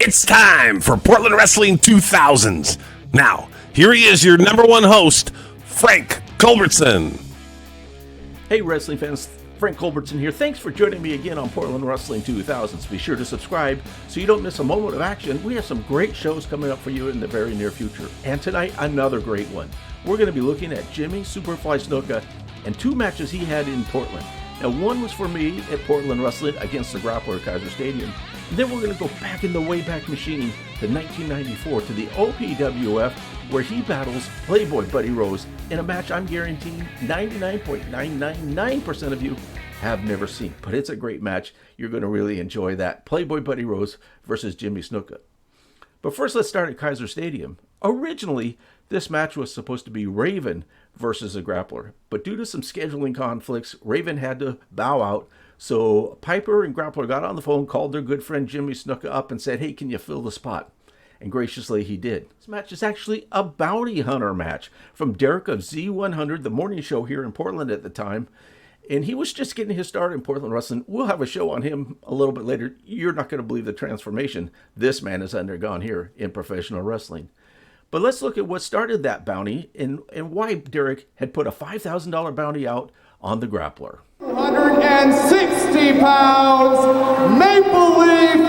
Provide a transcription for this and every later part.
It's time for Portland Wrestling 2000s. Now, here he is, your number one host, Frank Culbertson. Hey, wrestling fans. Frank Culbertson here. Thanks for joining me again on Portland Wrestling 2000s. Be sure to subscribe so you don't miss a moment of action. We have some great shows coming up for you in the very near future. And tonight, another great one. We're going to be looking at Jimmy Superfly Snuka and two matches he had in Portland. Now, one was for me at Portland Wrestling against the Grappler at Kaiser Stadium. And then we're going to go back in the Wayback Machine to 1994 to the OPWF, where he battles Playboy Buddy Rose in a match I'm guaranteeing 99.999% of you have never seen. But it's a great match. You're going to really enjoy that. Playboy Buddy Rose versus Jimmy Snuka. But first, let's start at Kaiser Stadium. Originally, this match was supposed to be Raven versus a Grappler. But due to some scheduling conflicts, Raven had to bow out. So Piper and Grappler got on the phone, called their good friend Jimmy Snuka up and said, hey, can you fill the spot? And graciously he did. This match is actually a bounty hunter match from Derek of Z100, the morning show here in Portland at the time. And he was just getting his start in Portland Wrestling. We'll have a show on him a little bit later. You're not going to believe the transformation this man has undergone here in professional wrestling. But let's look at what started that bounty and why Derek had put a $5,000 bounty out on the Grappler. 160 pounds, Maple Leaf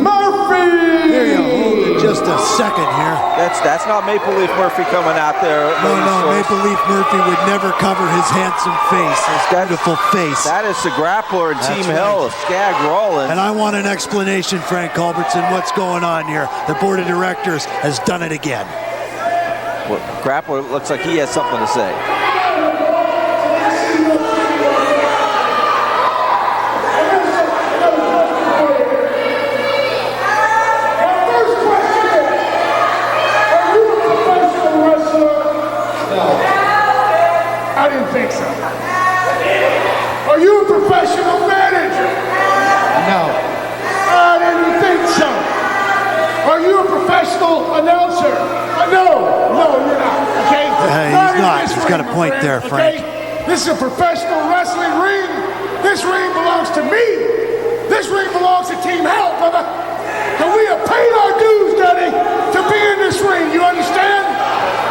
Murphy! There you go. Hold it just a second here. That's not Maple Leaf Murphy coming out there. No, Maple Leaf Murphy would never cover his handsome face, his beautiful face. That is the Grappler and Team Hell of Skag Rollins. And I want an explanation, Frank Culbertson, what's going on here. The board of directors has done it again. Well, Grappler looks like he has something to say. I didn't think so. Are you a professional manager? No. I didn't think so. Are you a professional announcer? No, you're not. Okay? He's not. He's got a point there, Frank. Okay? This is a professional wrestling ring. This ring belongs to me. This ring belongs to Team Hell, brother. And we have paid our dues, Daddy, to be in this ring. You understand?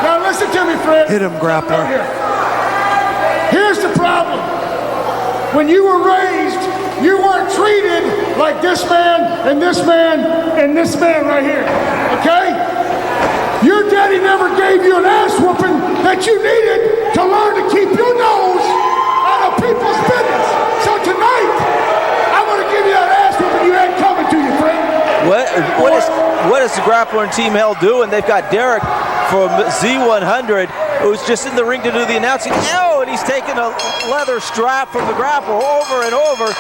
Now listen to me, Fred. Hit him, Grappler. Here's the problem. When you were raised, you weren't treated like this man and this man and this man right here. Okay? Your daddy never gave you an ass whooping that you needed to learn to keep your nose out of people's business. So tonight, I'm going to give you that ass whooping you had coming to you, friend. What is the Grappler and Team Hell doing? They've got Derek from Z100 who's just in the ring to do the announcing. Oh, and he's taking a leather strap from the Grappler over and over.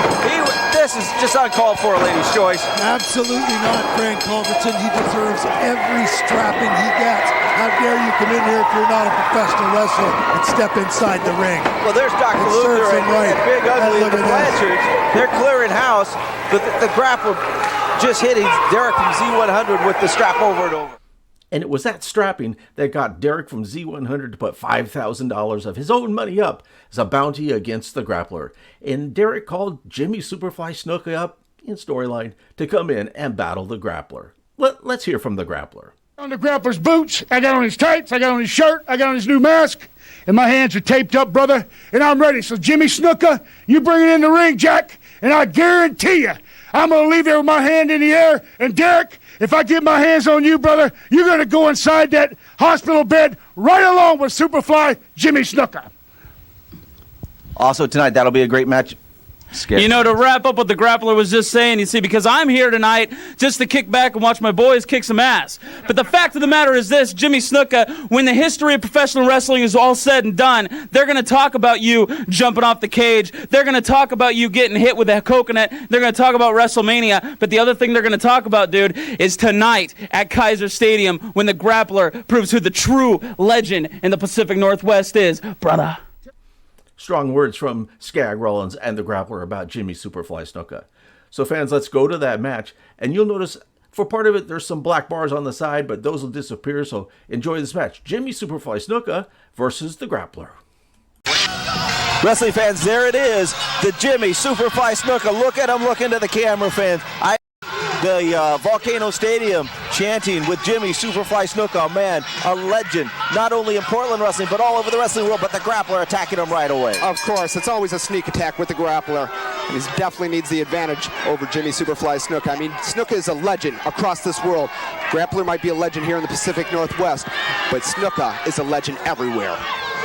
This is just uncalled for, ladies' choice. Absolutely not, Frank Culbertson. He deserves every strapping he gets. How dare you come in here if you're not a professional wrestler and step inside the ring? Well, there's Dr. Luther and Big Ugly and the Blanchards. They're clearing house, but the Grappler just hitting Derek from Z100 with the strap over and over. And it was that strapping that got Derek from Z100 to put $5,000 of his own money up as a bounty against the Grappler. And Derek called Jimmy Superfly Snuka up in storyline to come in and battle the Grappler. Let's hear from the Grappler. On the Grappler's boots, I got on his tights, I got on his shirt, I got on his new mask, and my hands are taped up, brother, and I'm ready. So Jimmy Snuka, you bring it in the ring, Jack, and I guarantee you, I'm going to leave there with my hand in the air, and Derek, if I get my hands on you, brother, you're going to go inside that hospital bed right along with Superfly Jimmy Snuka. Also tonight, that'll be a great match. Skip. You know, to wrap up what the Grappler was just saying, you see, because I'm here tonight just to kick back and watch my boys kick some ass. But the fact of the matter is this, Jimmy Snuka, when the history of professional wrestling is all said and done, they're going to talk about you jumping off the cage. They're going to talk about you getting hit with a coconut. They're going to talk about WrestleMania. But the other thing they're going to talk about, dude, is tonight at Kaiser Stadium when the Grappler proves who the true legend in the Pacific Northwest is, brother. Strong words from Skag Rollins and the Grappler about Jimmy Superfly Snuka. So fans, let's go to that match. And you'll notice for part of it, there's some black bars on the side, but those will disappear. So enjoy this match. Jimmy Superfly Snuka versus the Grappler. Wrestling fans, there it is. The Jimmy Superfly Snuka. Look at him, look into the camera, fans. the Volcano Stadium chanting with Jimmy Superfly Snuka, man, a legend, not only in Portland wrestling, but all over the wrestling world, but the Grappler attacking him right away. Of course, it's always a sneak attack with the Grappler. He definitely needs the advantage over Jimmy Superfly Snuka. I mean, Snuka is a legend across this world. Grappler might be a legend here in the Pacific Northwest, but Snuka is a legend everywhere.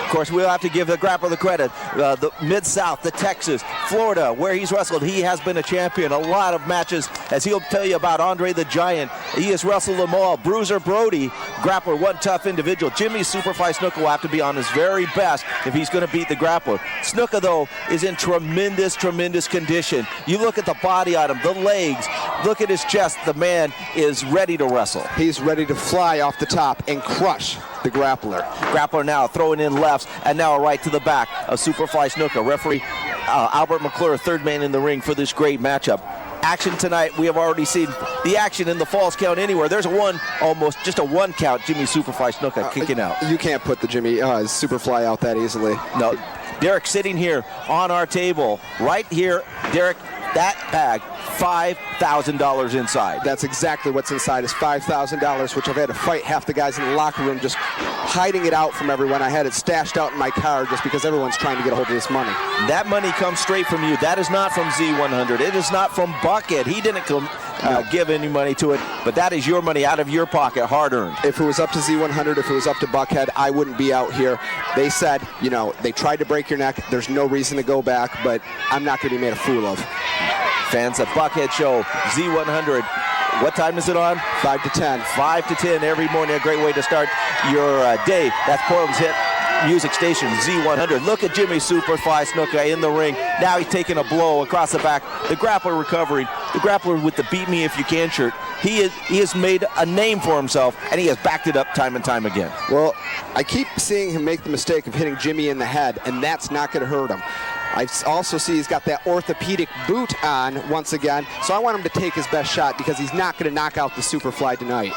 Of course, we'll have to give the Grappler the credit. The Mid-South, the Texas, Florida, where he's wrestled, he has been a champion. A lot of matches, as he'll tell you about Andre the Giant. He has wrestled them all. Bruiser Brody, Grappler, one tough individual. Jimmy Superfly Snuka will have to be on his very best if he's going to beat the Grappler. Snuka, though, is in tremendous, tremendous condition. You look at the body on him, the legs, look at his chest. The man is ready to wrestle. He's ready to fly off the top and crush the Grappler. Grappler now throwing in lefts, and now a right to the back of Superfly Snuka. Referee Albert McClure, third man in the ring for this great matchup. Action tonight, we have already seen the action in the Falls Count Anywhere. There's almost just a one count, Jimmy Superfly Snuka kicking out. You can't put the Jimmy Superfly out that easily. No, Derek sitting here on our table, right here, Derek, that bag, $5,000 inside. That's exactly what's inside, is $5,000, which I've had to fight half the guys in the locker room just hiding it out from everyone. I had it stashed out in my car just because everyone's trying to get a hold of this money. That money comes straight from you. That is not from Z100. It is not from Bucket. He didn't give any money to it, but that is your money out of your pocket, hard-earned. If it was up to Z100, if it was up to Buckhead, I wouldn't be out here. They said, they tried to break your neck. There's no reason to go back, but I'm not going to be made a fool of. Fans of Buckhead Show, Z100. What time is it on? 5 to 10. 5 to 10 every morning. A great way to start your day. That's Portland's hit music station, Z100. Look at Jimmy Superfly Snuka in the ring. Now he's taking a blow across the back. The Grappler recovering. The Grappler with the Beat Me If You Can shirt. He has made a name for himself, and he has backed it up time and time again. Well, I keep seeing him make the mistake of hitting Jimmy in the head, and that's not going to hurt him. I also see he's got that orthopedic boot on once again, so I want him to take his best shot because he's not going to knock out the Superfly tonight.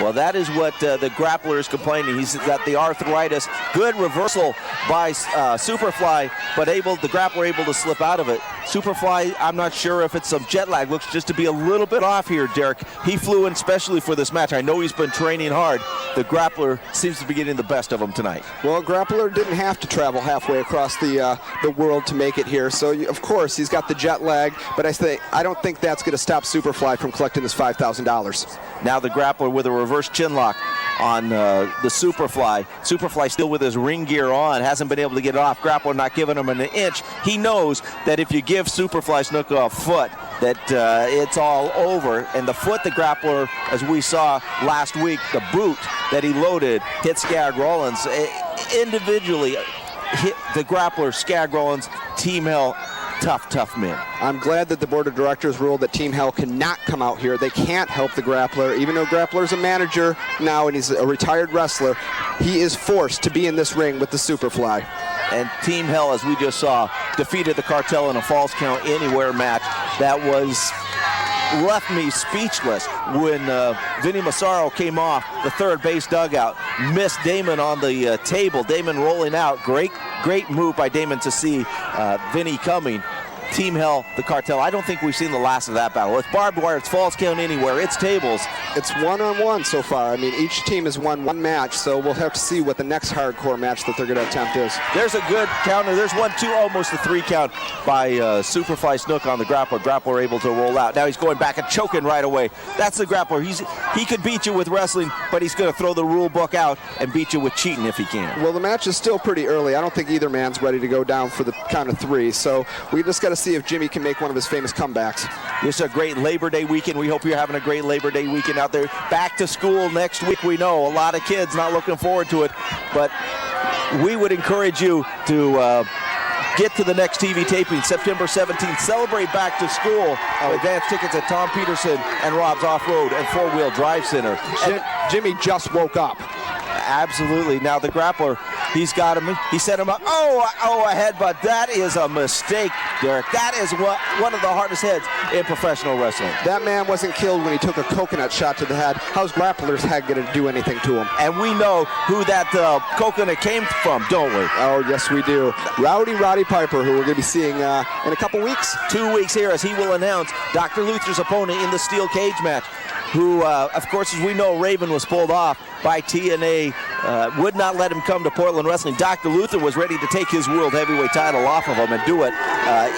Well, that is what the Grappler is complaining. He's got the arthritis. Good reversal by Superfly, but the Grappler able to slip out of it. Superfly, I'm not sure if it's some jet lag. Looks just to be a little bit off here, Derek. He flew in specially for this match. I know he's been training hard. The Grappler seems to be getting the best of him tonight. Well, Grappler didn't have to travel halfway across the world to make it here. So, of course, he's got the jet lag, but I don't think that's going to stop Superfly from collecting this $5,000. Now the Grappler with a reverse chin lock on the Superfly. Superfly still with his ring gear on, hasn't been able to get it off. Grappler not giving him an inch. He knows that if you give Superfly Snuka a foot, that it's all over. And the foot the Grappler, as we saw last week, the boot that he loaded, hit Skag Rollins. Individually hit the Grappler, Skag Rollins, Team Hell. Tough men. I'm glad that the board of directors ruled that Team Hell cannot come out here. They can't help the Grappler. Even though Grappler's a manager now and he's a retired wrestler, he is forced to be in this ring with the Superfly. And Team Hell, as we just saw, defeated the Cartel in a Falls Count Anywhere match that left me speechless when Vinny Massaro came off the third base dugout, missed Damon on the table. Damon rolling out. Great move by Damon to see Vinny coming. Team Hell, the Cartel. I don't think we've seen the last of that battle. It's barbed wire, it's Falls Count Anywhere, it's tables. It's 1-on-1 so far. I mean, each team has won one match, so we'll have to see what the next hardcore match that they're going to attempt is. There's a good counter. There's 1-2, almost a 3 count by Superfly Snuka on the Grappler. Grappler able to roll out. Now he's going back and choking right away. That's the Grappler. He could beat you with wrestling, but he's going to throw the rule book out and beat you with cheating if he can. Well, the match is still pretty early. I don't think either man's ready to go down for the count of 3, so we just got to see if Jimmy can make one of his famous comebacks. This is a great Labor Day weekend. We hope you're having a great Labor Day weekend out there. Back to school next week. We know a lot of kids not looking forward to it, but we would encourage you to get to the next TV taping, September 17th. Celebrate back to school. Advance tickets at Tom Peterson and Rob's Off-Road and 4-Wheel Drive Center. Jimmy just woke up. Absolutely. Now the Grappler He's got him. He set him up. A headbutt. That is a mistake, Derek. That is one of the hardest heads in professional wrestling. That man wasn't killed when he took a coconut shot to the head. How's Grappler's head going to do anything to him? And we know who that coconut came from, don't we? Oh, yes, we do. Roddy Piper, who we're going to be seeing in a couple weeks. 2 weeks here as he will announce Dr. Luther's opponent in the steel cage match, who, of course, as we know, Raven was pulled off by TNA, would not let him come to Portland Wrestling. Dr. Luther was ready to take his world heavyweight title off of him and do it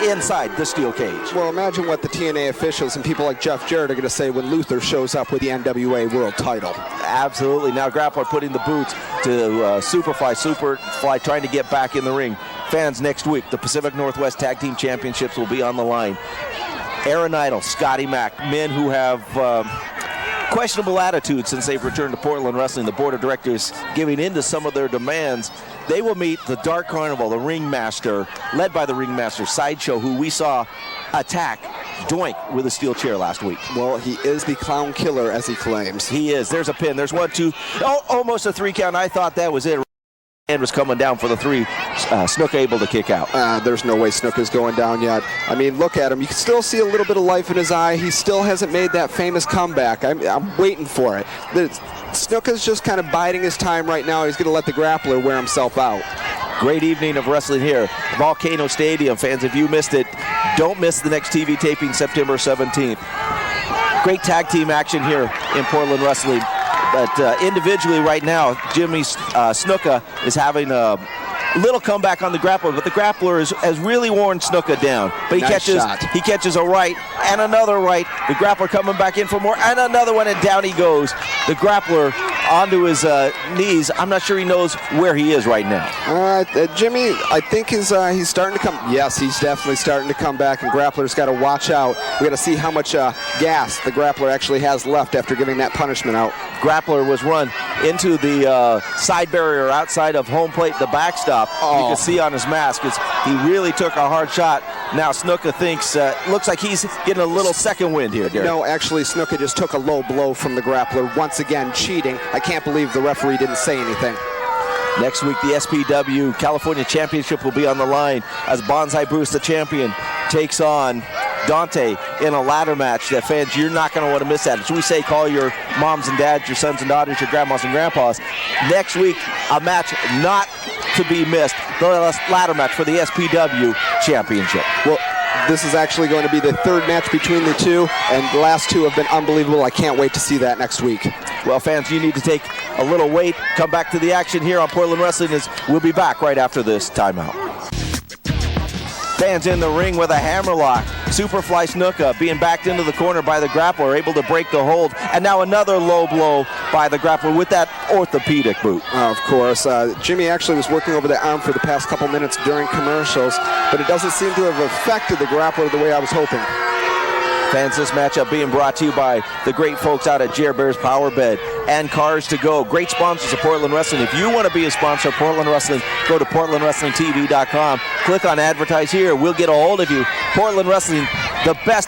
inside the steel cage. Well, imagine what the TNA officials and people like Jeff Jarrett are going to say when Luther shows up with the NWA world title. Absolutely. Now Grappler putting the boots to Superfly trying to get back in the ring. Fans, next week, the Pacific Northwest Tag Team Championships will be on the line. Aaron Idle, Scotty Mack, men who have questionable attitudes since they've returned to Portland Wrestling. The board of directors giving in to some of their demands. They will meet the Dark Carnival, the Ringmaster, led by the Ringmaster Sideshow, who we saw attack Doink with a steel chair last week. Well, he is the clown killer, as he claims. He is. There's a pin. There's 1, 2. Oh, almost a 3 count. I thought that was it. And was coming down for the 3. Snuka able to kick out. There's no way Snuka's going down yet. I mean, look at him. You can still see a little bit of life in his eye. He still hasn't made that famous comeback. I'm waiting for it. Snuka's just kind of biding his time right now. He's going to let the Grappler wear himself out. Great evening of wrestling here. Volcano Stadium. Fans, if you missed it, don't miss the next TV taping September 17th. Great tag team action here in Portland Wrestling. But individually right now, Jimmy Snuka is having a little comeback on the Grappler, but the Grappler has really worn Snuka down. But he catches a right and another right. The Grappler coming back in for more and another one, and down he goes. The Grappler onto his knees. I'm not sure he knows where he is right now. Jimmy, I think he's starting to come. Yes, he's definitely starting to come back, and Grappler's got to watch out. We got to see how much gas the Grappler actually has left after giving that punishment out. Grappler was run into the side barrier outside of home plate, the backstop. You can see on his mask, he really took a hard shot. Now Snuka thinks, looks like he's getting a little second wind here, Derek. No, actually Snuka just took a low blow from the Grappler, once again cheating. I can't believe the referee didn't say anything. Next week, the SPW California Championship will be on the line as Bonsai Bruce, the champion, takes on Dante in a ladder match that, fans, you're not going to want to miss that. As we say, call your moms and dads, your sons and daughters, your grandmas and grandpas. Next week, a match not to be missed, the ladder match for the SPW Championship. Well, this is actually going to be the third match between the two, and the last two have been unbelievable. I can't wait to see that next week. Well, fans, you need to take a little wait. Come back to the action here on Portland Wrestling. We'll be back right after this timeout. Fans in the ring with a hammerlock. Superfly Snuka being backed into the corner by the Grappler, able to break the hold. And now another low blow by the Grappler with that orthopedic boot. Of course. Jimmy actually was working over the arm for the past couple minutes during commercials, but it doesn't seem to have affected the Grappler the way I was hoping. Fans, this matchup being brought to you by the great folks out at Jer Bear's Power Bed and Cars to Go. Great sponsors of Portland Wrestling. If you want to be a sponsor of Portland Wrestling, go to PortlandWrestlingTV.com. Click on Advertise Here. We'll get a hold of you. Portland Wrestling, the best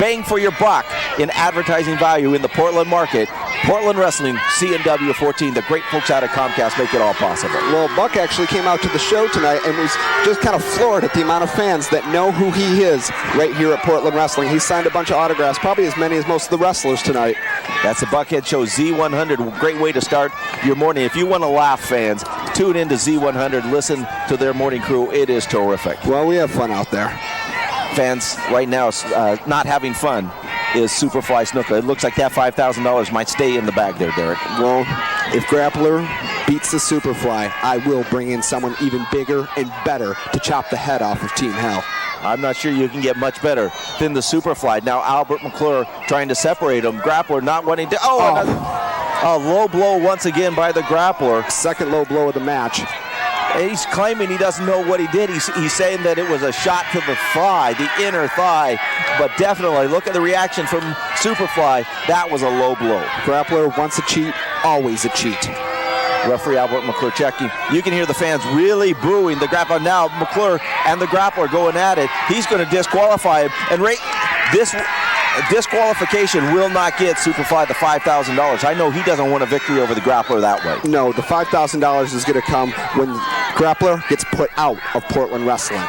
bang for your buck in advertising value in the Portland market. Portland Wrestling, CNW 14, the great folks out of Comcast make it all possible. Well, Buck actually came out to the show tonight and was just kind of floored at the amount of fans that know who he is right here at Portland Wrestling. He signed a bunch of autographs, probably as many as most of the wrestlers tonight. That's the Buckhead Show, Z100. Great way to start your morning. If you want to laugh, fans, tune into Z100. Listen to their morning crew. It is terrific. Well, we have fun out there. Fans, right now, not having fun is Superfly Snuka. It looks like that $5,000 might stay in the bag there, Derek. Well, if Grappler beats the Superfly, I will bring in someone even bigger and better to chop the head off of Team Hell. I'm not sure you can get much better than the Superfly. Now Albert McClure trying to separate him. Grappler not wanting to... a low blow once again by the Grappler. Second low blow of the match. He's claiming he doesn't know what he did. He's saying that it was a shot to the thigh, the inner thigh. But definitely, look at the reaction from Superfly. That was a low blow. Grappler, once a cheat, always a cheat. Referee Albert McClure checking. You can hear the fans really booing the Grappler. Now McClure and the Grappler going at it. He's going to disqualify him. And disqualification will not get Superfly the $5,000. I know he doesn't want a victory over the Grappler that way. No, the $5,000 is going to come when Grappler gets put out of Portland Wrestling.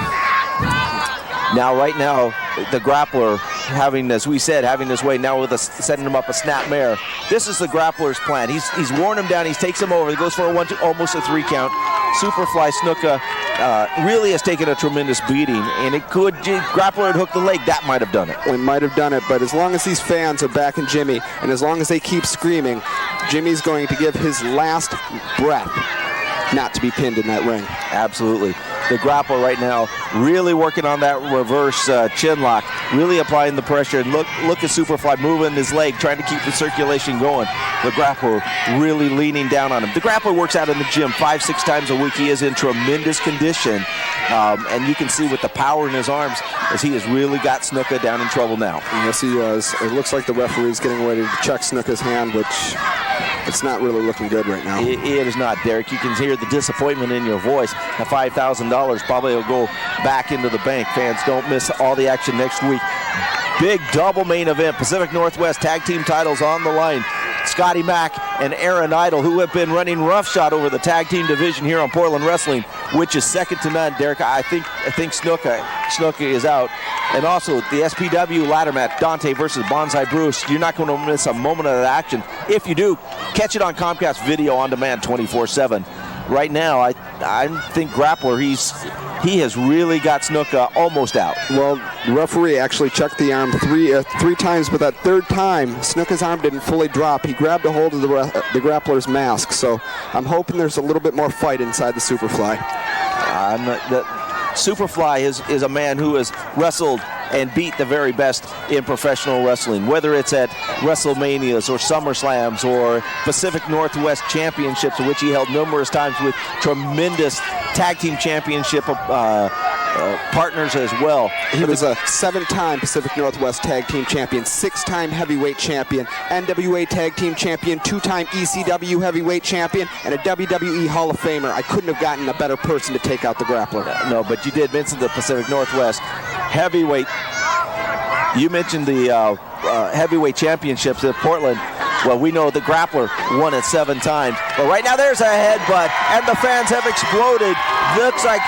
Now, right now, the Grappler having, as we said, having his way now with setting him up a snap mare. This is the Grappler's plan. He's worn him down. He takes him over. He goes for a 1-2, almost a 3 count. Superfly Snuka really has taken a tremendous beating, and it could, Grappler had hooked the leg. That might have done it. It might have done it, but as long as these fans are backing Jimmy, and as long as they keep screaming, Jimmy's going to give his last breath not to be pinned in that ring. Absolutely. The Grappler right now really working on that reverse chin lock, really applying the pressure. And look at Superfly moving his leg, trying to keep the circulation going. The Grappler really leaning down on him. The Grappler works out in the gym 5-6 times a week. He is in tremendous condition. And you can see with the power in his arms as he has really got Snuka down in trouble now. Yes, he is. It looks like the referee's getting ready to check Snuka's hand, which it's not really looking good right now. It is not, Derek. You can hear the disappointment in your voice. The $5,000 probably will go back into the bank. Fans, don't miss all the action next week. Big double main event. Pacific Northwest tag team titles on the line. Scotty Mack and Aaron Idle, who have been running roughshod over the tag team division here on Portland Wrestling, which is second to none. Derek, I think Snuka is out. And also the SPW ladder match, Dante versus Bonsai Bruce. You're not going to miss a moment of the action. If you do, catch it on Comcast Video on Demand 24/7. Right now, I think Grappler, he has really got Snuka almost out. Well, the referee actually checked the arm three times, but that third time, Snuka's arm didn't fully drop. He grabbed a hold of the Grappler's mask, so I'm hoping there's a little bit more fight inside the Superfly. Superfly is a man who has wrestled and beat the very best in professional wrestling, whether it's at WrestleManias or SummerSlams or Pacific Northwest Championships, in which he held numerous times with tremendous tag team championship partners as well. He was a 7-time Pacific Northwest Tag Team Champion, 6-time Heavyweight Champion, NWA Tag Team Champion, 2-time ECW Heavyweight Champion, and a WWE Hall of Famer. I couldn't have gotten a better person to take out the Grappler. No, but you did mention the Pacific Northwest Heavyweight. You mentioned the Heavyweight Championships in Portland. Well, we know the Grappler won it 7 times. But right now there's a headbutt, and the fans have exploded. Looks like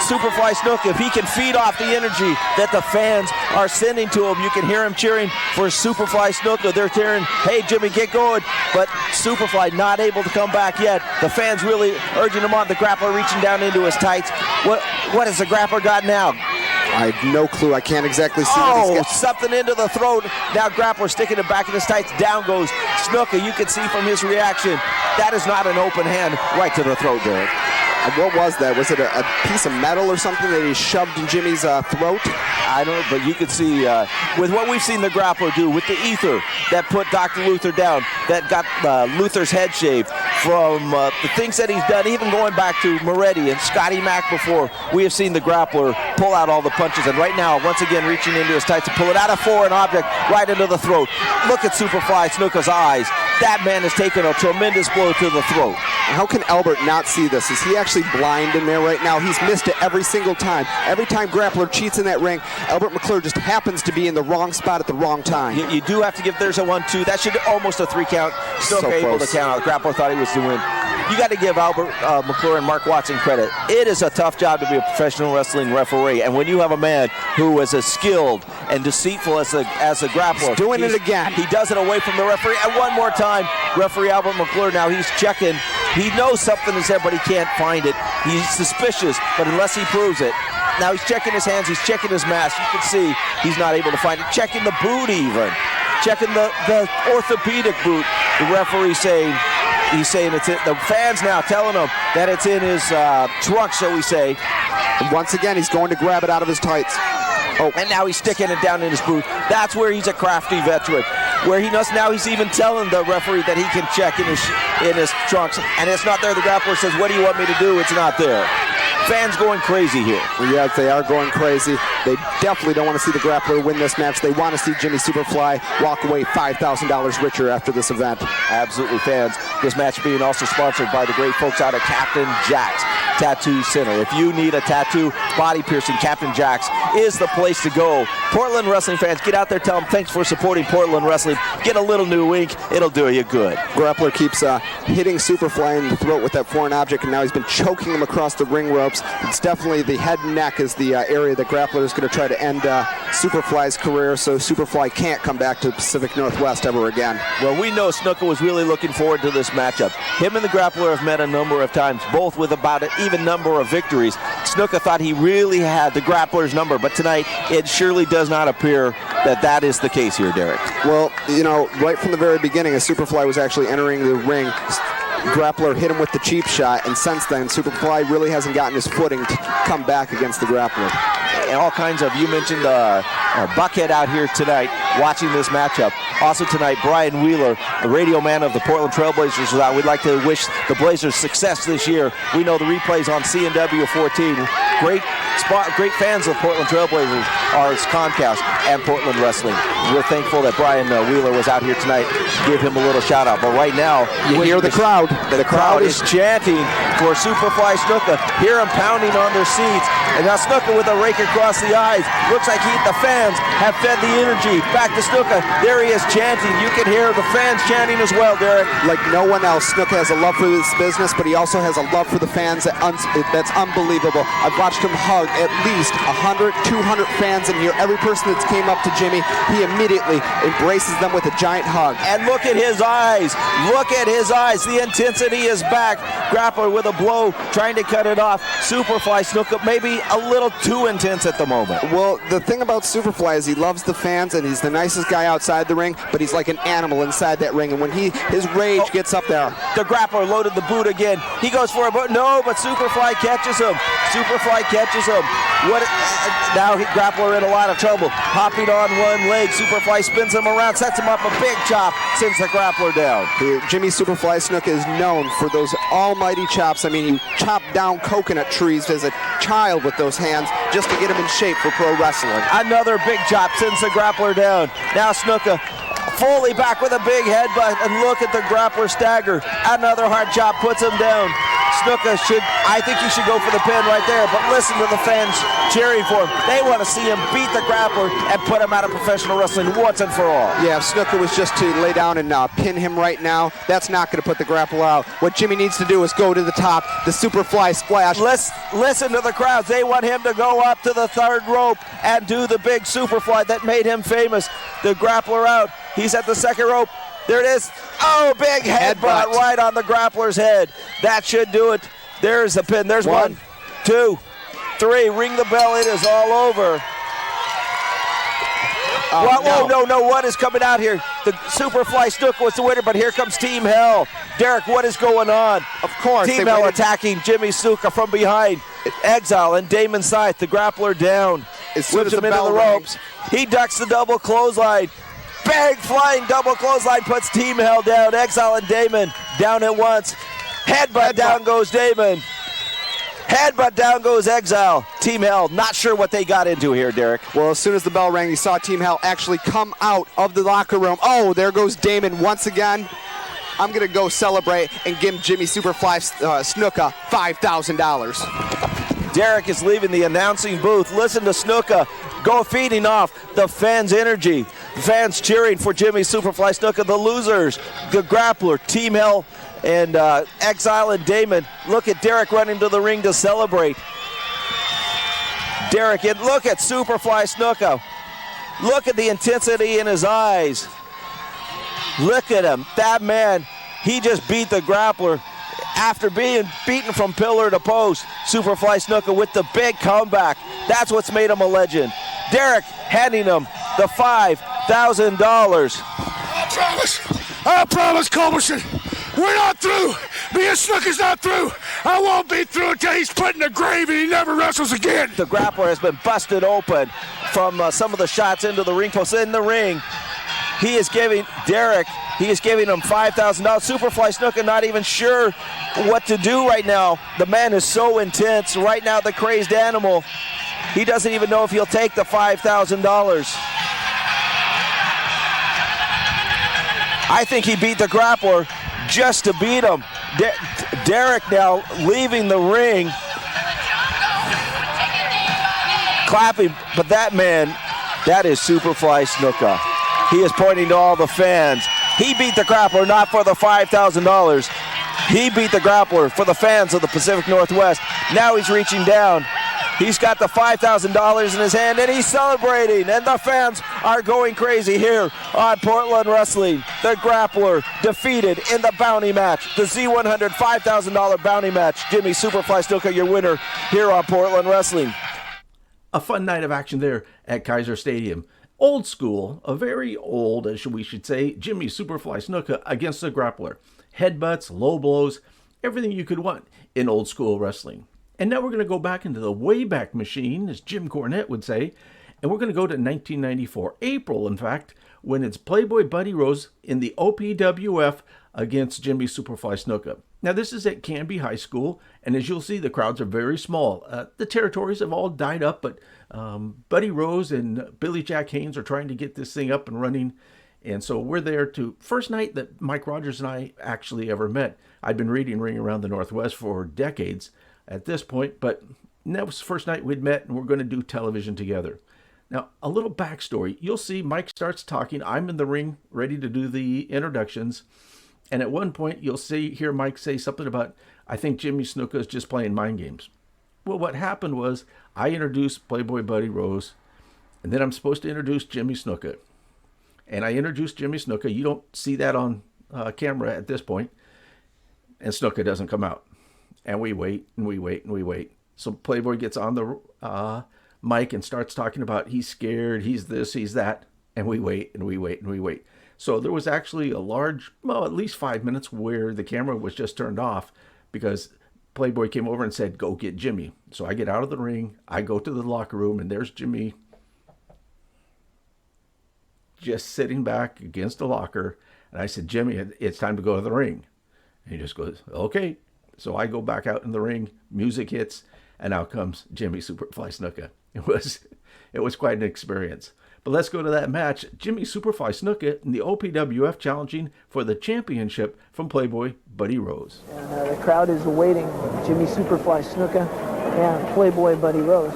Superfly Snuka, if he can feed off the energy that the fans are sending to him, you can hear him cheering for Superfly Snuka. They're cheering, hey, Jimmy, get going. But Superfly not able to come back yet. The fans really urging him on. The Grappler reaching down into his tights. What has the Grappler got now? I have no clue. I can't exactly see. Something into the throat. Now Grappler sticking it back in his tights. Down goes Snuka. You can see from his reaction, that is not an open hand right to the throat, Derek. What was that? Was it a piece of metal or something that he shoved in Jimmy's throat? I don't know, but you can see with what we've seen the Grappler do with the ether that put Dr. Luther down, that got Luther's head shaved, from the things that he's done, even going back to Moretti and Scotty Mack before, we have seen the Grappler pull out all the punches. And right now, once again, reaching into his tights to pull it out of foreign object right into the throat. Look at Superfly Snuka's eyes. That man has taken a tremendous blow to the throat. How can Albert not see this? Is he actually blind in there right now? He's missed it every single time. Every time Grappler cheats in that ring, Albert McClure just happens to be in the wrong spot at the wrong time. You do have to give, there's a 1-2. That should almost a 3 count. Still so able to count out. Grappler thought he was to win. You got to give Albert McClure and Mark Watson credit. It is a tough job to be a professional wrestling referee, and when you have a man who is as skilled and deceitful as a Grappler, he's doing it again. He does it away from the referee, and one more time, referee Albert McClure. Now he's checking. He knows something is there, but he can't find it. He's suspicious, but unless he proves it. Now he's checking his hands. He's checking his mask. You can see he's not able to find it. Checking the boot even. Checking the orthopedic boot. The referee saying. He's saying it's in, the fans now telling him that it's in his trunk, shall we say. And once again, he's going to grab it out of his tights. Oh, and now he's sticking it down in his boot. That's where he's a crafty veteran. Where he knows now, he's even telling the referee that he can check in his trunks, and it's not there. The Grappler says, "What do you want me to do?" It's not there. Fans going crazy here. Yes, they are going crazy. They definitely don't want to see the Grappler win this match. They want to see Jimmy Superfly walk away $5,000 richer after this event. Absolutely, fans. This match being also sponsored by the great folks out at Captain Jack's. Tattoo Center. If you need a tattoo, body piercing, Captain Jack's is the place to go. Portland wrestling fans, get out there, tell them thanks for supporting Portland wrestling. Get a little new ink, it'll do you good. Grappler keeps hitting Superfly in the throat with that foreign object, and now he's been choking him across the ring ropes. It's definitely the head and neck is the area that Grappler is going to try to end Superfly's career, so Superfly can't come back to the Pacific Northwest ever again. Well, we know Snuka was really looking forward to this matchup. Him and the Grappler have met a number of times, both with about an even number of victories. Snuka thought he really had the Grappler's number, but tonight it surely does not appear that is the case here, Derek. Well, you know, right from the very beginning, as Superfly was actually entering the ring, Grappler hit him with the cheap shot, and since then, Superfly really hasn't gotten his footing to come back against the Grappler. And all kinds of, you mentioned Buckhead out here tonight watching this matchup. Also tonight, Brian Wheeler, the radio man of the Portland Trailblazers, was out. We'd like to wish the Blazers success this year. We know the replays on CNW 14. Great fans of Portland Trailblazers are Comcast and Portland Wrestling. We're thankful that Brian Wheeler was out here tonight. Give him a little shout out. But right now, you hear the crowd. The crowd is chanting for Superfly Snuka. Hear them pounding on their seats. And now Snuka with a rake across the eyes. Looks like the fans have fed the energy back to Snuka. There he is chanting. You can hear the fans chanting as well, Derek. Like no one else, Snuka has a love for this business, but he also has a love for the fans that's unbelievable. I've watched him hug at least 100, 200 fans in here. Every person that's came up to Jimmy, he immediately embraces them with a giant hug. And look at his eyes. Look at his eyes. The intensity is back. Grappler with a blow, trying to cut it off. Superfly Snuka maybe a little too intense at the moment. Well, the thing about Superfly is he loves the fans, and he's the nicest guy outside the ring, but he's like an animal inside that ring. And when his rage gets up there. The Grappler loaded the boot again. He goes for a boot. No, but Superfly catches him. Superfly catches him. Now Grappler in a lot of trouble. Hopping on one leg. Superfly spins him around, sets him up a big chop, sends the Grappler down. Jimmy Superfly Snuka is known for those almighty chops. I mean, he chopped down coconut trees as a child with those hands just to get him in shape for pro wrestling. Another big chop sends the Grappler down. Now Snuka fully back with a big headbutt, and look at the Grappler stagger. Another hard chop puts him down. Snuka I think he should go for the pin right there, but listen to the fans cheering for him. They want to see him beat the Grappler and put him out of professional wrestling once and for all. Yeah, if Snuka was just to lay down and pin him right now, that's not going to put the Grappler out. What Jimmy needs to do is go to the top, the Superfly splash. Listen to the crowds. They want him to go up to the third rope and do the big Superfly that made him famous. The Grappler out. He's at the second rope. There it is. Oh, big headbutt right on the Grappler's head. That should do it. There's the pin. There's 1, 2, 3. Ring the bell. It is all over. No. What is coming out here? The Superfly Snuka was the winner, but here comes Team Hell. Derek, what is going on? Of course. Team Hell attacking Jimmy Snuka from behind. Exile and Damon Scythe, the Grappler down. Whips him into the ropes. He ducks the double clothesline. Big flying double clothesline puts Team Hell down. Exile and Damon down at once. Headbutt down goes Damon. Headbutt down goes Exile. Team Hell, not sure what they got into here, Derek. Well, as soon as the bell rang, you saw Team Hell actually come out of the locker room. Oh, there goes Damon once again. I'm going to go celebrate and give Jimmy Superfly Snuka $5,000. Derek is leaving the announcing booth. Listen to Snuka go feeding off the fans' energy. The fans cheering for Jimmy Superfly Snuka. The losers, the Grappler, Team Hell, and Exile and Damon. Look at Derek running to the ring to celebrate. Derek, and look at Superfly Snuka. Look at the intensity in his eyes. Look at him. That man, he just beat the Grappler after being beaten from pillar to post. Superfly Snuka with the big comeback. That's what's made him a legend. Derek handing him the $5,000. I promise, Culberson, we're not through. Me and Snuka's not through. I won't be through until he's put in the grave and he never wrestles again. The Grappler has been busted open from some of the shots into the ring post. In the ring, he is giving Derek, he is giving him $5,000. Superfly Snuka not even sure what to do right now. The man is so intense. Right now, the crazed animal, he doesn't even know if he'll take the $5,000. I think he beat the Grappler just to beat him. Derek now leaving the ring. clapping, but that man, that is Superfly Snuka. He is pointing to all the fans. He beat the Grappler not for the $5,000. He beat the Grappler for the fans of the Pacific Northwest. Now he's reaching down. He's got the $5,000 in his hand, and he's celebrating, and the fans are going crazy here on Portland Wrestling. The Grappler defeated in the bounty match, the Z100 $5,000 bounty match. Jimmy Superfly Snuka, your winner here on Portland Wrestling. A fun night of action there at Kaiser Stadium. Old school, a very old, as we should say, Jimmy Superfly Snuka against the Grappler. Headbutts, low blows, everything you could want in old school wrestling. And now we're going to go back into the Wayback Machine, as Jim Cornette would say, and we're going to go to 1994, April, in fact, when it's Playboy Buddy Rose in the OPWF against Jimmy Superfly Snuka. Now, this is at Canby High School, and as you'll see, the crowds are very small. The territories have all died up, but Buddy Rose and Billy Jack Haynes are trying to get this thing up and running. And so we're there to, first night that Mike Rogers and I actually ever met. I'd been reading Ring Around the Northwest for decades at this point, but that was the first night we'd met, and we're going to do television together. Now, a little backstory. You'll see Mike starts talking. I'm in the ring, ready to do the introductions. And at one point, you'll hear Mike say something about, I think Jimmy Snuka is just playing mind games. Well, what happened was I introduced Playboy Buddy Rose, and then I'm supposed to introduce Jimmy Snuka. And I introduced Jimmy Snuka. You don't see that on camera at this point. And Snuka doesn't come out. And we wait, and we wait, and we wait. So Playboy gets on the mic and starts talking about he's scared, he's this, he's that. And we wait, and we wait, and we wait. So there was actually a large, at least 5 minutes where the camera was just turned off because Playboy came over and said, go get Jimmy. So I get out of the ring, I go to the locker room, and there's Jimmy just sitting back against the locker. And I said, Jimmy, it's time to go to the ring. And he just goes, okay. So I go back out in the ring, music hits, and out comes Jimmy Superfly Snuka. It was quite an experience. But let's go to that match. Jimmy Superfly Snuka in the OPWF challenging for the championship from Playboy Buddy Rose. And the crowd is awaiting Jimmy Superfly Snuka and Playboy Buddy Rose.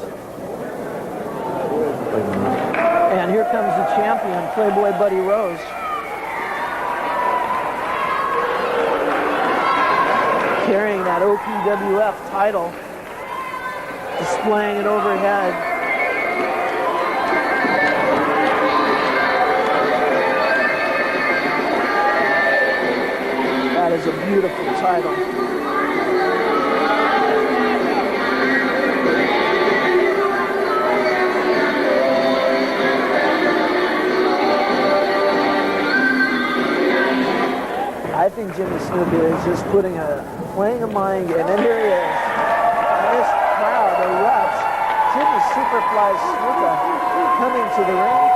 And here comes the champion, Playboy Buddy Rose. Carrying that OPWF title, displaying it overhead. That is a beautiful title. I think Jimmy Snuka is just playing a mind game, and here he is. And this crowd erupts. Jimmy Superfly Snuka coming to the ring.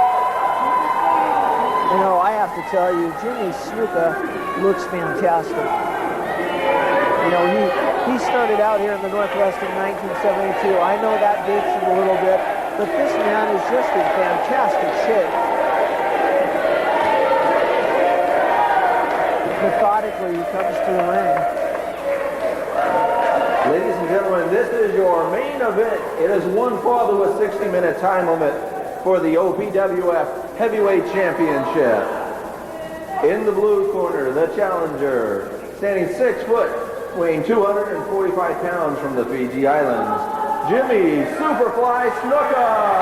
You know, I have to tell you, Jimmy Snuka looks fantastic. You know, he started out here in the Northwest in 1972. I know that dates him a little bit, but this man is just in fantastic shape. Methodically, he comes to the ring. Ladies and gentlemen, this is your main event. It is one fall to a 60-minute time limit for the OPWF Heavyweight Championship. In the blue corner, the challenger, standing 6 foot, weighing 245 pounds from the Fiji Islands, Jimmy Superfly Snuka.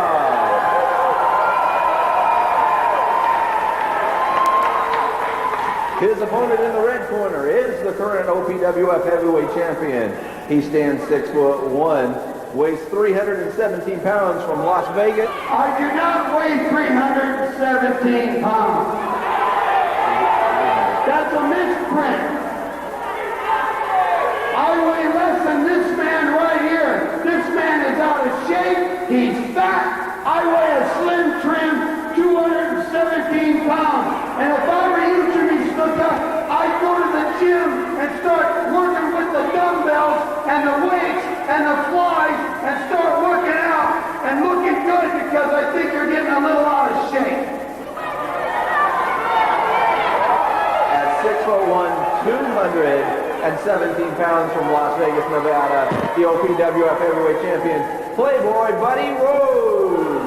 His opponent in the red corner is the current OPWF Heavyweight Champion. He stands 6'1", weighs 317 pounds from Las Vegas. I do not weigh 317 pounds. That's a misprint. I weigh less than this man right here. This man is out of shape. He's fat. I weigh a slim trim 217 pounds. And if I were you, Jimmy Snuka, I'd go to the gym and start working with the dumbbells and the weights and the flies and start working out and looking good because I think you're getting a little out of shape. At 6'1", 217 pounds from Las Vegas, Nevada, the OPWF Heavyweight Champion, Playboy Buddy Rose.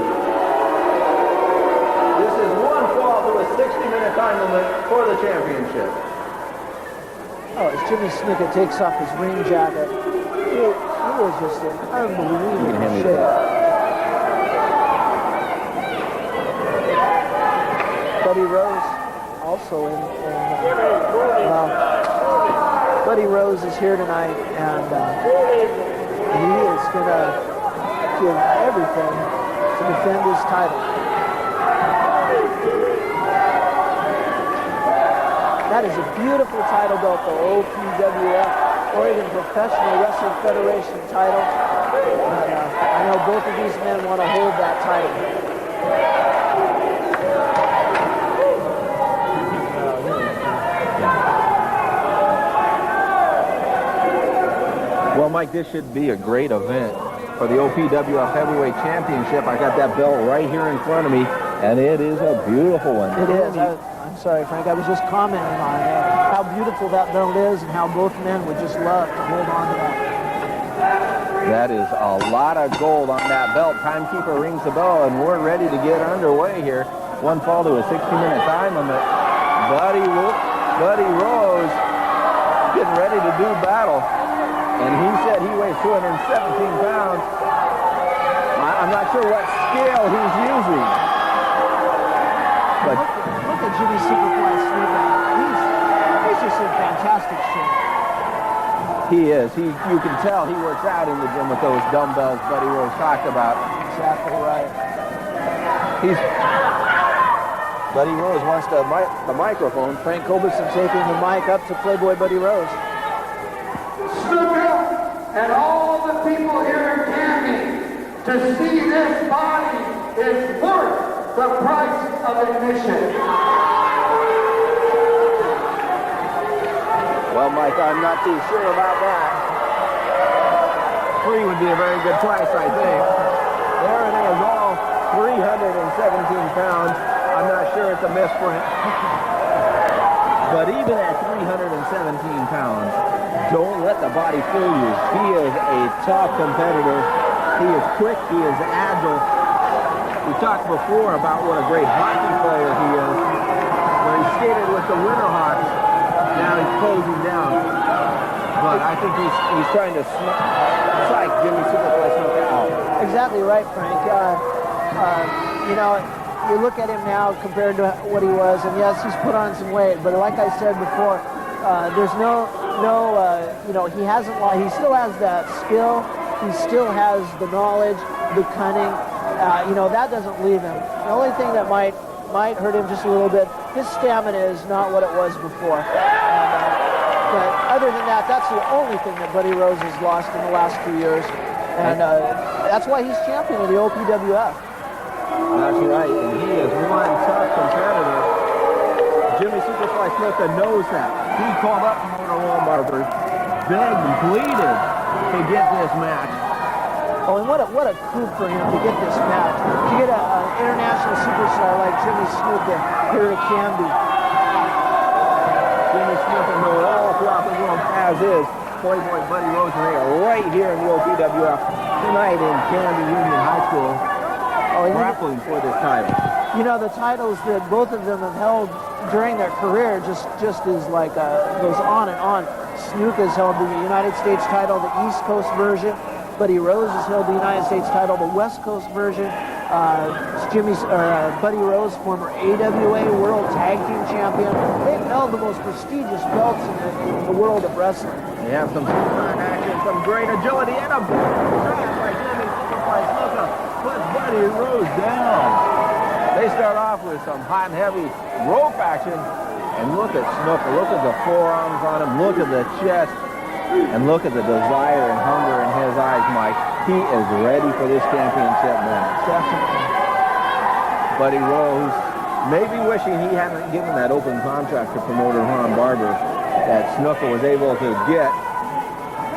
This is one fall to a 60-minute time limit for the championship. Oh, as Jimmy Snuka takes off his ring jacket, it was just an unbelievable shape. Buddy Rose also Buddy Rose is here tonight, and he is going to give everything to defend his title. That is a beautiful title belt, the OPWF, Oregon Professional Wrestling Federation title. And, I know both of these men want to hold that title. Well, Mike, this should be a great event for the OPWF Heavyweight Championship. I got that belt right here in front of me, and it is a beautiful one. It is. I'm sorry, Frank. I was just commenting on how beautiful that belt is and how both men would just love to hold on to that. That is a lot of gold on that belt. Timekeeper rings the bell, and we're ready to get underway here. One fall to a 60-minute time limit. Buddy Rose getting ready to do battle. And he said he weighs 217 pounds. I'm not sure what scale he's using. But look at Jimmy Superfly Snuka. He's just in fantastic shape. He is. You can tell he works out in the gym with those dumbbells Buddy Rose talked about. Exactly right. Buddy Rose wants the microphone. Frank Culbertson taking the mic up to Playboy Buddy Rose. Snuka and all the people here in Canby to see this body is worth the price of admission. Well, Mike, I'm not too sure about that. Free would be a very good price, I think. There it is, all 317 pounds. I'm not sure it's a misprint. But even at 317 pounds, don't let the body fool you. He is a tough competitor. He is quick. He is agile. We talked before about what a great hockey player he is. When he skated with the Winterhawks, now he's closing down. But I think he's trying to psych Jimmy Superfly Snuka out. Exactly right, Frank. You know, you look at him now compared to what he was, and yes, he's put on some weight. But like I said before, there's you know, he still has that skill. He still has the knowledge, the cunning. You know, that doesn't leave him. The only thing that might hurt him just a little bit, his stamina is not what it was before. But other than that, that's the only thing that Buddy Rose has lost in the last 2 years. And that's why he's champion of the OPWF. That's right, and he is one tough competitor. Jimmy Superfly Snuka knows that. He called up Mona Wallbarber, begged and pleaded to get this match. Oh, and what a coup for him to get this match. To get an international superstar like Jimmy Snuka here at Canby. Jimmy Snuka known all throughout the world as is Playboy Buddy Rose, and they are right here in the OPWF tonight in Canby Union High School. Grappling for this title. You know, the titles that both of them have held during their career just is like goes on and on. Snuka's held the United States title, the East Coast version. Buddy Rose has held the United States title, the West Coast version. Buddy Rose, former AWA World Tag Team Champion. They've held the most prestigious belts in the world of wrestling. They have some super action, some great agility, and a shot by Jimmy Superfly Snuka. Put Buddy Rose down. They start off with some hot and heavy rope action. And look at Snuka. Look at the forearms on him. Look at the chest. And look at the desire and hunger in his eyes, Mike. He is ready for this championship match. Definitely. Buddy Rose maybe wishing he hadn't given that open contract to promoter Ron Barber that Snuka was able to get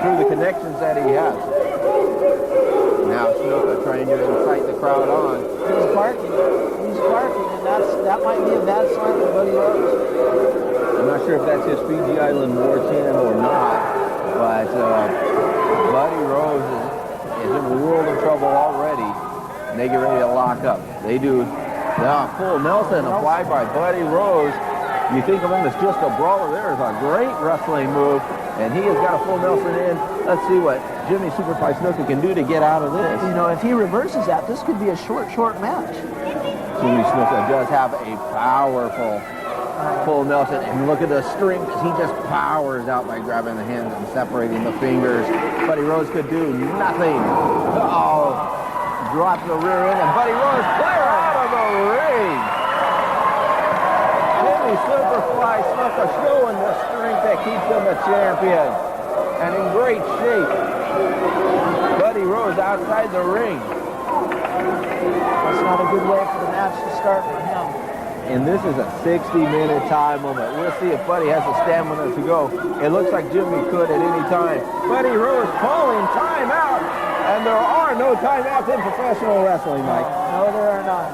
through the connections that he has. Now Snuka trying to incite the crowd on. He's barking, and that might be a bad sign for Buddy Rose. I'm not sure if that's his Fiji Island war chant or not, but Buddy Rose is in a world of trouble already, and they get ready to lock up. They do full Nelson applied by Buddy Rose. You think of him as just a brawler. There is a great wrestling move, and he has got a full Nelson in. Let's see what Jimmy Superfly Snuka can do to get out of this. You know, if he reverses that, this could be a short match. Jimmy Snuka does have a powerful full Nelson, and look at the strength. He just powers out by grabbing the hands and separating the fingers. Buddy Rose could do nothing. Oh, drops the rear end, and Buddy Rose clear out of the ring. Jimmy Superfly Snuka showing the strength that keeps him a champion, and in great shape. Buddy Rose outside the ring. That's not a good way for the match to start for him. And this is a 60-minute time limit. We'll see if Buddy has the stamina to go. It looks like Jimmy could at any time. Buddy Rose calling timeout. And there are no timeouts in professional wrestling, Mike. No, there are not.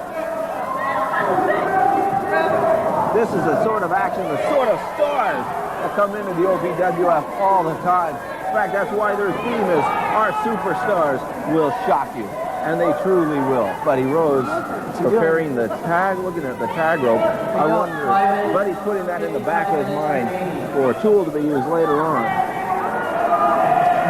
This is the sort of action, the sort of stars that come into the OPWF all the time. In fact, that's why their theme is Our Superstars Will Shock You. And they truly will. Buddy Rose preparing the tag, looking at the tag rope. I wonder, Buddy's putting that in the back of his mind for a tool to be used later on.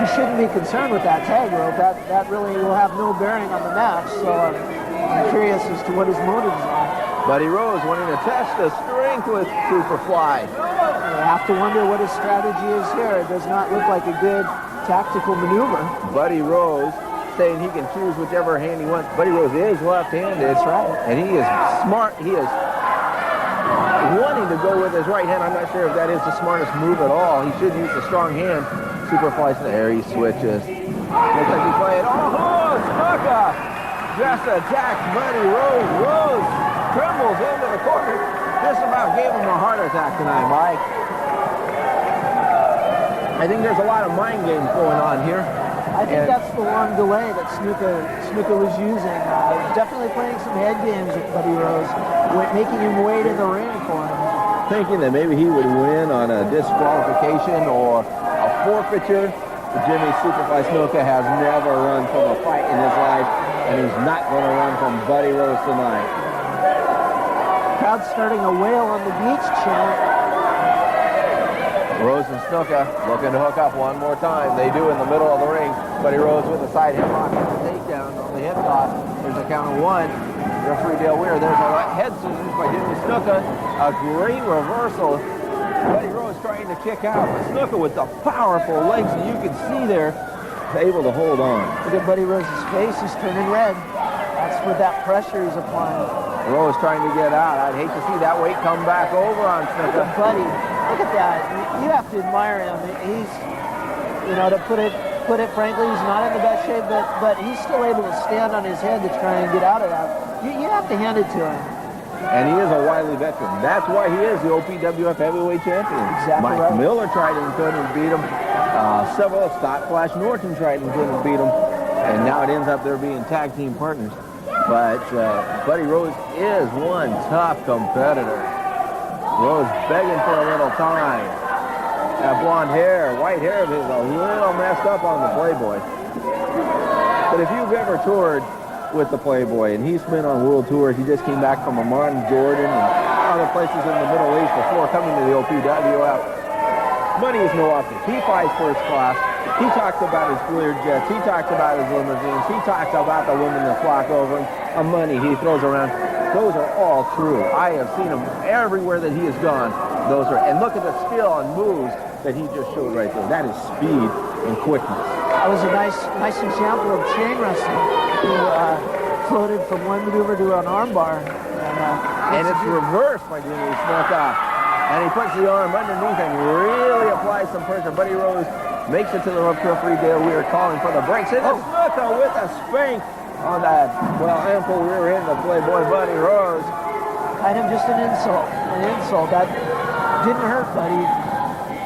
He shouldn't be concerned with that tag rope. That really will have no bearing on the match. So I'm curious as to what his motives are. Buddy Rose wanting to test the strength with Superfly. You have to wonder what his strategy is here. It does not look like a good tactical maneuver. Buddy Rose saying he can choose whichever hand he wants. Buddy Rose is left-handed. That's right. And he is smart. He is wanting to go with his right hand. I'm not sure if that is the smartest move at all. He should use the strong hand. Superfly, there he switches. Looks like he's playing. Oh, Snuka just attacks Buddy Rose. Rose trembles into the corner. Just about gave him a heart attack tonight, Mike. I think there's a lot of mind games going on here. I think that's the long delay that Snuka was using. Definitely playing some head games with Buddy Rose, making him wait in the ring for him. Thinking that maybe he would win on a disqualification or a forfeiture. Jimmy Superfly Snuka has never run from a fight in his life, and he's not going to run from Buddy Rose tonight. Crowd's starting a wail on the beach chant. Rose and Snuka looking to hook up one more time. They do in the middle of the ring. Buddy Rose with a side headlock and a takedown on the hip toss. There's a count of one. Referee Dale Weir. There's a head scissors by Jimmy Snuka. A great reversal. Buddy Rose trying to kick out. But Snuka with the powerful legs that you can see there, able to hold on. Look at Buddy Rose's face. He's turning red. That's with that pressure he's applying. Rose trying to get out. I'd hate to see that weight come back over on Snuka. Look at Buddy. Look at that. You have to admire him. He's, to put it frankly, he's not in the best shape, but he's still able to stand on his head to try and get out of that. You have to hand it to him. And he is a wily veteran. That's why he is the OPWF heavyweight champion. Exactly Mike right. Miller tried and couldn't beat him. Several Scott Flash Norton tried and couldn't beat him. And now it ends up there being tag team partners. But Buddy Rose is one tough competitor. Rose begging for a little time. That blonde hair, white hair of his, a little messed up on the Playboy. But if you've ever toured with the Playboy, and he's been on world tours, he just came back from Amman, Jordan, and other places in the Middle East before coming to the OPWF. Money is no object. He flies first class. He talks about his Lear jets. He talks about his limousines. He talks about the women that flock over him. Money he throws around. Those are all true. I have seen him everywhere that he has gone. Those are, and look at the skill and moves that he just showed right there. That is speed and quickness. That was a nice example of chain wrestling. He floated from one maneuver to an armbar. And it's reversed by Jimmy Snuka. And he puts the arm underneath and really applies some pressure. Buddy Rose makes it to the referee there. We are calling for the breaks. And Snuka with a spank on that, ample rear end of Playboy Buddy Rose. Kind of just an insult. That didn't hurt Buddy,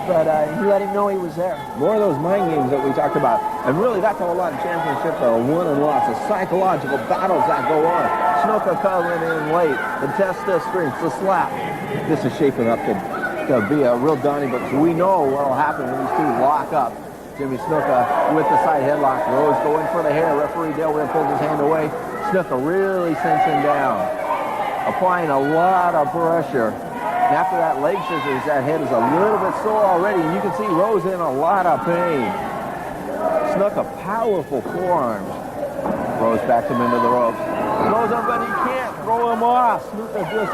but he let him know he was there. More of those mind games that we talked about. And really, that's how a lot of championships are won and lost. The psychological battles that go on. Snuka coming in late. The test of strength, the slap. This is shaping up to be a real Donnybrook. So we know what will happen when these two lock up. Jimmy Snuka with the side headlock. Rose going for the hair. Referee Delaware pulls his hand away. Snuka really sends him down, applying a lot of pressure. And after that leg scissors, that head is a little bit sore already, and you can see Rose in a lot of pain. Snuka, powerful forearms. Rose backs him into the ropes. Throws him, but he can't throw him off. Snuka just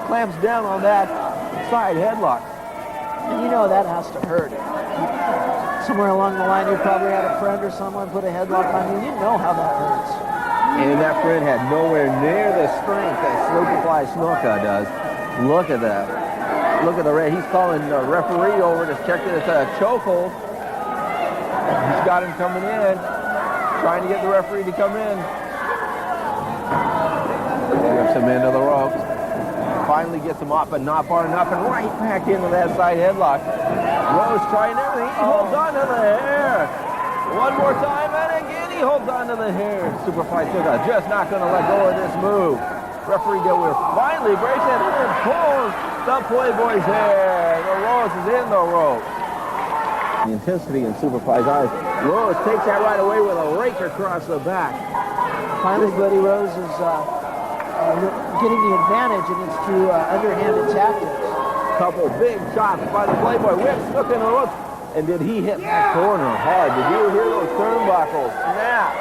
clamps down on that side headlock. And you know that has to hurt. Somewhere along the line, you probably had a friend or someone put a headlock on you. You know how that hurts. And that friend had nowhere near the strength that Superfly Snuka does. Look at that. Look at the red. He's calling the referee over to check that it's a chokehold. He's got him coming in, trying to get the referee to come in. Whips him into the ropes. Finally gets him off, but not far enough, and right back into that side headlock. Rose trying everything. He holds on to the hair. One more time, and again he holds on to the hair. Superfly Snuka just not going to let go of this move. Referee Delaware finally breaks it and pulls the Playboy's hair. The Rose is in the rope. The intensity in Superfly's eyes. Rose takes that right away with a rake across the back. Finally, Buddy Rose is getting the advantage, and it's through underhanded tactics. Couple big shots by the Playboy. Whip Snuka in the ropes. And did he hit that corner hard? Did you hear those turnbuckles? Snap.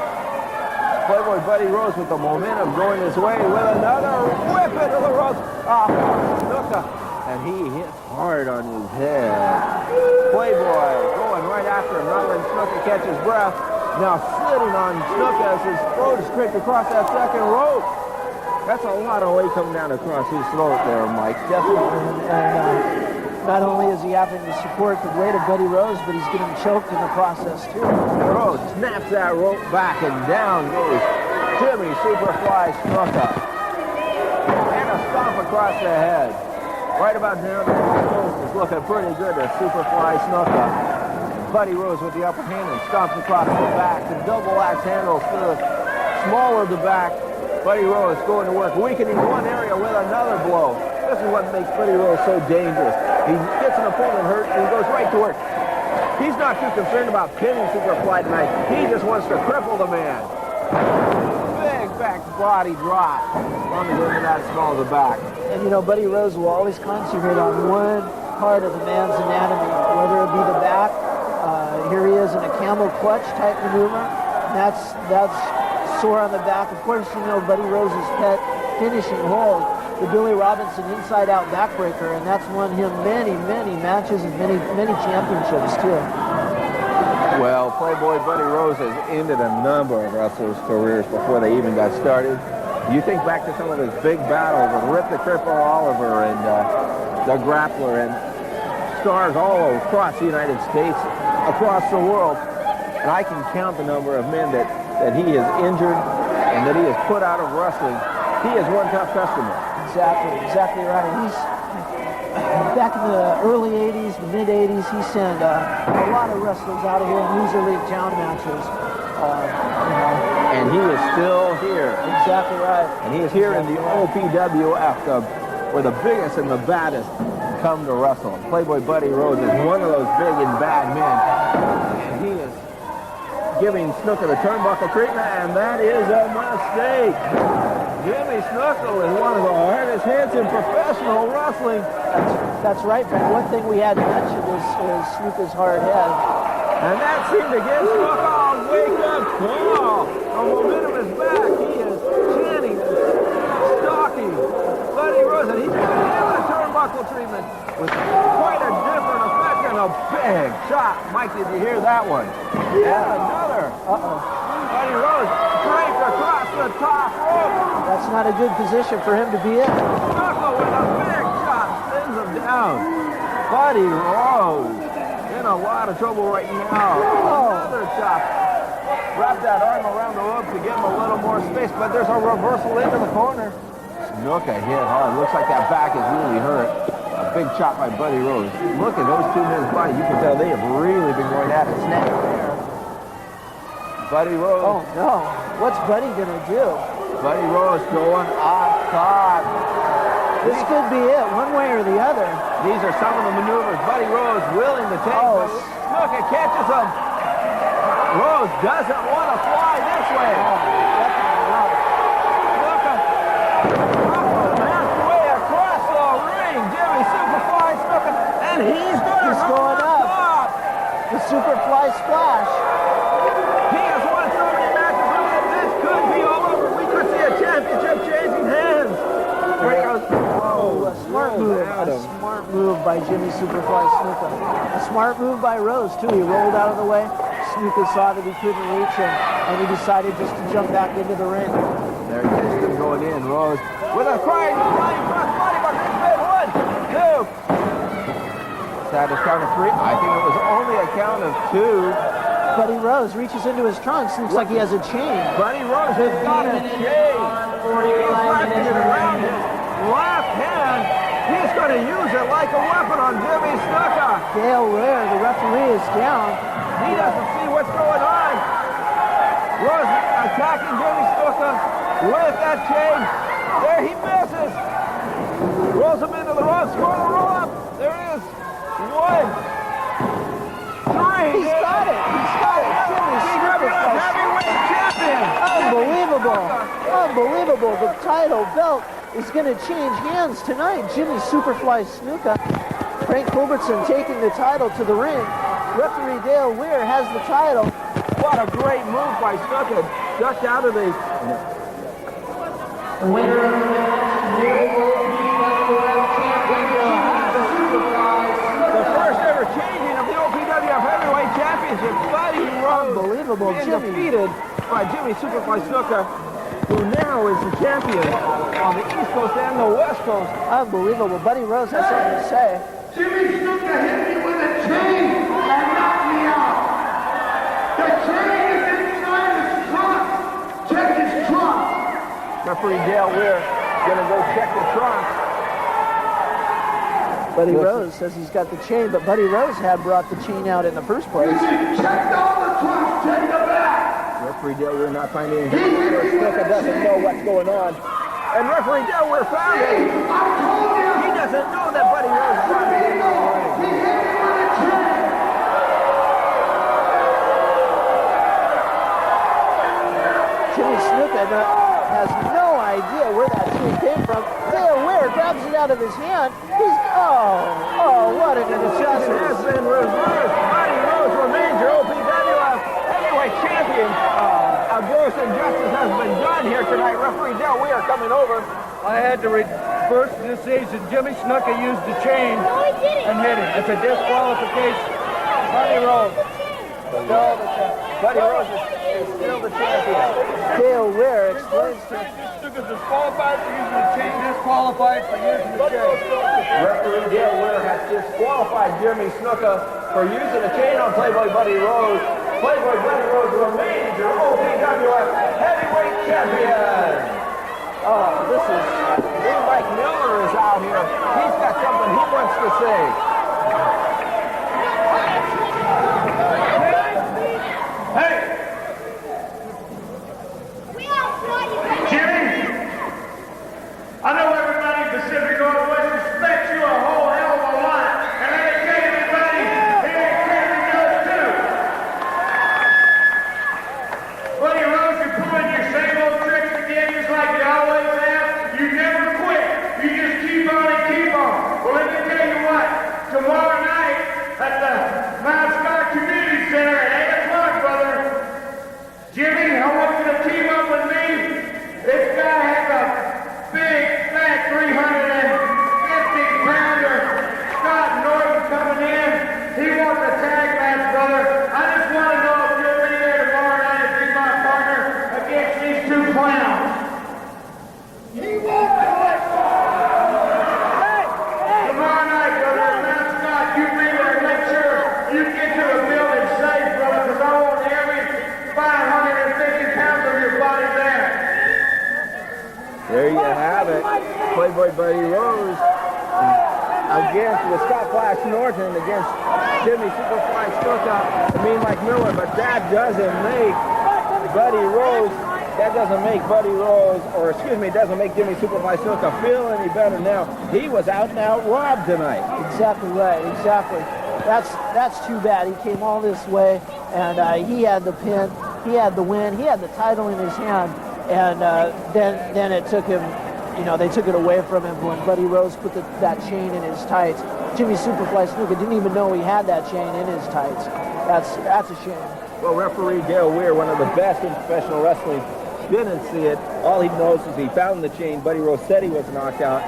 Playboy Buddy Rose with the momentum going his way with another whip into the ropes. Snuka. And he hits hard on his head. Playboy going right after him, not letting Snuka catch his breath. Now sitting on Snuka as his throat is scraped across that second rope. That's a lot of weight coming down across his throat there, Mike. Definitely. And not only is he having to support the weight of Buddy Rose, but he's getting choked in the process, too. Rose snaps that rope back, and down goes Jimmy Superfly Snuka. And a stomp across the head. Right about now, the post is looking pretty good to Superfly Snuka. Buddy Rose with the upper hand and stomps across the back. The double axe handles to the small of the back. Buddy Rose going to work, weakening one area with another blow. This is what makes Buddy Rose so dangerous. He gets an opponent hurt, and he goes right to work. He's not too concerned about pinning Superfly tonight. He just wants to cripple the man. Big back body drop on the end of that small of the back. And, you know, Buddy Rose will always concentrate on one part of the man's anatomy, whether it be the back. Here he is in a camel clutch type maneuver. That's sore on the back. Of course, you know, Buddy Rose's pet finishing hold, the Billy Robinson inside-out backbreaker, and that's won him many, many matches and many, many championships, too. Well, Playboy Buddy Rose has ended a number of wrestlers' careers before they even got started. You think back to some of his big battles with Rip the Cripple Oliver and the Grappler and stars all across the United States, across the world. And I can count the number of men that he has injured and that he has put out of wrestling. He is one tough customer. Exactly right. He's back in the early 80s, the mid 80s, he sent a lot of wrestlers out of here in loser league town matches. And he is still here. Exactly right. And he is here in the OPWF, where the biggest and the baddest come to wrestle. And Playboy Buddy Rose is one of those big and bad men. And he is giving Snuka the turnbuckle treatment, and that is a mistake. Jimmy Snuka is one of the hardest hits in professional wrestling. That's right, but one thing we hadn't mentioned is Snuka's hard head. And that seemed to get Snuka on wake-up call. The momentum is back. He is chanting and stalking Buddy Rose, and he's giving him a turnbuckle treatment with quite a different effect and a big shot. Mike, did you hear that one? Yeah, another. Buddy Rose draped across the top rope. That's not a good position for him to be in. Snuka with a big shot spins him down. Buddy Rose in a lot of trouble right now. Another chop. Wrap that arm around the rope to give him a little more space, but there's a reversal into the corner. Snuka hit hard. Looks like that back is really hurt. A big chop by Buddy Rose. Look at those two men's bodies. You can tell they have really been going at it. Snap there. Buddy Rose. Oh, no. What's Buddy going to do? Buddy Rose going off top. This could be it, one way or the other. These are some of the maneuvers Buddy Rose willing to take. Snuka catches him. Rose doesn't want to fly this way. Snuka passed way across the ring. Jimmy Superfly Snuka, and he's going up. The Superfly Splash. He has won so many matches that this could be all over. We could see a championship changing hands. Here he goes. Oh, a smart move. A smart move by Jimmy Superfly Snuka. A smart move by Rose, too. He rolled out of the way. Snuka saw that he couldn't reach him, and he decided just to jump back into the ring. There he is, him going in. Rose with a crying flying cross body, but he's been 1, 2. Is that a count of 3? I think it was only a count of 2. Buddy Rose reaches into his trunks. Looks like he has a chain. Buddy Rose has got a chain. He's wrapping it around his left hand. He's going to use it like a weapon on Jimmy Snuka. Dale Ware, the referee, is down. He doesn't see what's going on. Rose attacking Jimmy Snuka with that chain. There he misses. Rolls him into the ropes. Going to roll up. There it is. 1, 3. He's got it. He's got it. Jimmy Superfly. Heavyweight champion. Unbelievable. Unbelievable. The title belt is going to change hands tonight. Jimmy Superfly Snuka. Frank Culbertson taking the title to the ring. Referee Dale Weir has the title. What a great move by Snuka. Ducked out of the... Winner of the match, OPWF champion, the first ever changing of the OPWF Heavyweight Championship. Buddy Rose unbelievable. being defeated by Jimmy Superfly Snuka, who now is the champion on the East Coast and the West Coast. Unbelievable. Buddy Rose has something to say. Jimmy Snuka hit me with a chain and knocked me out. The chain is inside his trunk. Check his trunk. Referee Dale Weir gonna go check the trunk. Buddy Rose says he's got the chain, but Buddy Rose had brought the chain out in the first place. Check all the trunks. Check the back. Referee Dale Weir not finding anything. Snuka doesn't know what's going on. And referee Dale Weir found it. I told you. He doesn't know that Buddy Rose brought it in the ring. He hit me with a chain. Jimmy Snuka has no idea where that chain came from. Dale Weir grabs it out of his hand. He's, what an Decision has been reversed. Buddy Rose remains your OPWF Heavyweight Champion. A gross injustice has been done here tonight. Referee Dale Weir coming over. I had to reverse the decision. Jimmy Snuka used the chain and hit him. It's a disqualification. Buddy Rose. Buddy Rose is still the champion. Dale Weir explains to Snuka's disqualified for using the chain, disqualified for using the chain. Referee Dale Weir has disqualified Jimmy Snuka for using a chain on Playboy Buddy Rose. Playboy Buddy Rose remains your OPWF Heavyweight Champion. this is... Mike Miller is out here. He's got something he wants to say. I know everybody in Pacific Northwest respects you a whole hell of a lot, and let me tell you, everybody, here Kevin does too. Buddy Rose, you're pulling your same old tricks again, just like you always have. You never quit. You just keep on and keep on. Well, let me tell you what. Tomorrow night at the Mount Scott Community Center at 8 o'clock, brother. Jimmy, I want you to team up with me. This guy has a big, fat 350-pounder. Scott Norton coming in. He wants a tag match, brother. I just want to know if you'll be there tomorrow night to be my partner against these two clowns. He won't do it. Tomorrow night, brother, Mount Scott, you be there. Make sure you get to the building safe, brother, because I want every 550 pounds of your body there. There you have it. Playboy Buddy Rose against with Scott Flash Norton against Jimmy Superfly Snuka and me Mike Miller, but that doesn't make Buddy Rose, doesn't make Jimmy Superfly Snuka feel any better now. He was out and out robbed tonight. Exactly right, exactly. that's too bad. He came all this way, and he had the pin, he had the win, he had the title in his hand, and then it took him, they took it away from him when Buddy Rose put that chain in his tights. Jimmy Superfly Snuka didn't even know he had that chain in his tights. That's a shame. Well, referee Dale Weir, one of the best in professional wrestling, didn't see it. All he knows is he found the chain. Buddy Rose said he was knocked out,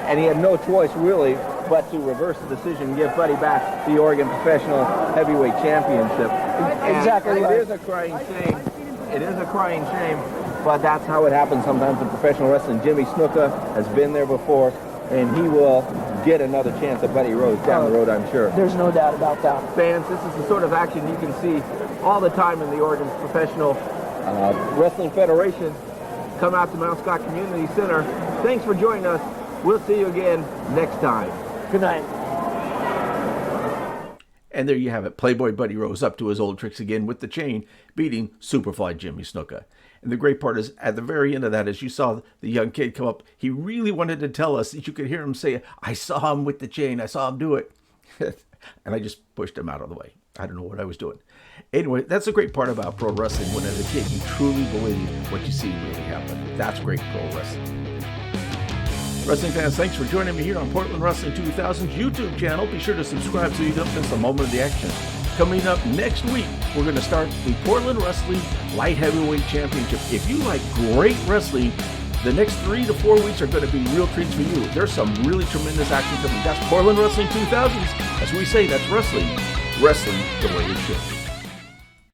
and he had no choice really but to reverse the decision and give Buddy back the Oregon Professional Heavyweight Championship. Exactly right. It is a crying shame. It is a crying shame, but that's how it happens sometimes in professional wrestling. Jimmy Snuka has been there before, and he will get another chance at Buddy Rose down the road, I'm sure. There's no doubt about that. Fans, this is the sort of action you can see all the time in the Oregon Professional Wrestling Federation. Come out to Mount Scott Community Center. Thanks for joining us. We'll see you again next time. Good night. And there you have it. Playboy Buddy Rose up to his old tricks again with the chain, beating Superfly Jimmy Snuka. And the great part is, at the very end of that, as you saw the young kid come up, he really wanted to tell us that you could hear him say, I saw him with the chain. I saw him do it. And I just pushed him out of the way. I don't know what I was doing. Anyway, that's the great part about pro wrestling. When as a kid, you truly believe what you see really happen. That's great pro wrestling. Wrestling fans, thanks for joining me here on Portland Wrestling 2000's YouTube channel. Be sure to subscribe so you don't miss a moment of the action. Coming up next week, we're going to start the Portland Wrestling Light Heavyweight Championship. If you like great wrestling, the next 3 to 4 weeks are going to be real treats for you. There's some really tremendous action coming. That's Portland Wrestling 2000s. As we say, that's wrestling the way it should.